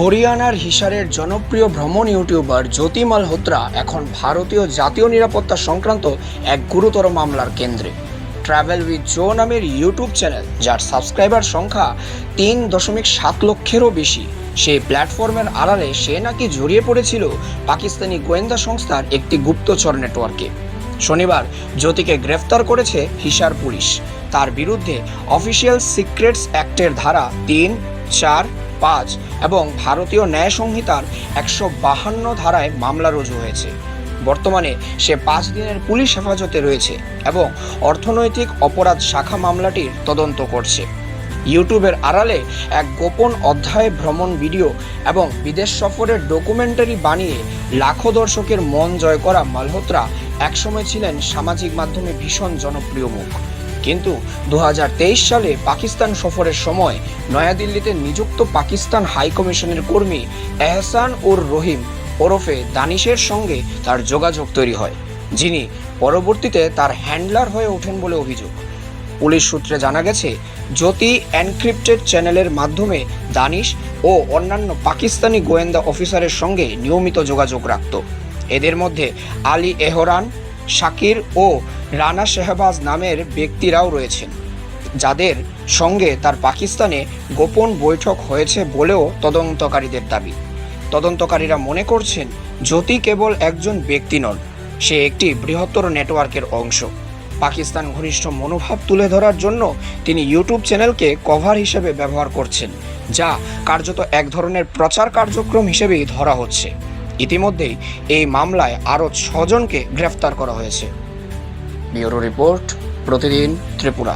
হরিয়ানার হিসারের জনপ্রিয় ভ্রমণ ইউটিউবার জ্যোতি মালহোত্রা এখন ভারতীয় জাতীয় নিরাপত্তা সংক্রান্ত এক গুরুতর মামলার কেন্দ্রে। ট্রাভেল উইথ জো নামের ইউটিউব চ্যানেল, যার সাবস্ক্রাইবার সংখ্যা 3.7 লক্ষেরও বেশি, সেই প্ল্যাটফর্মের আড়ালে সে নাকি জড়িয়ে পড়েছিল পাকিস্তানি গোয়েন্দা সংস্থার একটি গুপ্তচর নেটওয়ার্কে। শনিবার জ্যোতিকে গ্রেফতার করেছে হিসার পুলিশ। তার বিরুদ্ধে অফিসিয়াল সিক্রেটস অ্যাক্টের ধারা 3, 4, 5 এবং ভারতীয় ন্যায় সংহিতার 152 ধারায় মামলা রুজু হয়েছে। বর্তমানে সে 5 দিনের পুলিশ হেফাজতে রয়েছে এবং অর্থনৈতিক অপরাধ শাখা মামলাটির তদন্ত করছে। ইউটিউবের আড়ালে এক গোপন অধ্যায় ভ্রমণ ভিডিও এবং বিদেশ সফরের ডকুমেন্টারি বানিয়ে লাখো দর্শকের মন জয় করা মালহোত্রা একসময় ছিলেন সামাজিক মাধ্যমে ভীষণ জনপ্রিয় মুখ। কিন্তু 2023 সালে পাকিস্তান সফরের সময় নয়াদিল্লিতে নিযুক্ত পাকিস্তান হাই কমিশনের কর্মী এহসান উর রহিম ওরফে দানিশের সঙ্গে তার যোগাযোগ তৈরি হয়, যিনি পরবর্তীতে তার হ্যান্ডলার হয়ে ওঠেন বলে অভিযোগ। পুলিশ সূত্রে জানা গেছে, জ্যোতি এনক্রিপ্টেড চ্যানেলের মাধ্যমে দানিশ ও অন্যান্য পাকিস্তানি গোয়েন্দা অফিসারের সঙ্গে নিয়মিত যোগাযোগ রাখত। এদের মধ্যে আলী এহরান, শাকির ও রানা শেহবাজ নামের ব্যক্তিরাও রয়েছেন, যাদের সঙ্গে তার পাকিস্তানে গোপন বৈঠক হয়েছে বলেও তদন্তকারীদের দাবি। তদন্তকারীরা মনে করছেন, জ্যোতি কেবল একজন ব্যক্তি নন, সে একটি বৃহত্তর নেটওয়ার্কের অংশ। পাকিস্তান ঘনিষ্ঠ মনোভাব তুলে ধরার জন্য তিনি ইউটিউব চ্যানেলকে কভার হিসেবে ব্যবহার করছেন, যা কার্যত এক ধরনের প্রচার কার্যক্রম হিসেবেই ধরা হচ্ছে। ইতিমধ্যেই এই মামলায় আরও 6 জনকে গ্রেফতার করা হয়েছে। ব্যুরো রিপোর্ট, প্রতিদিন ত্রিপুরা।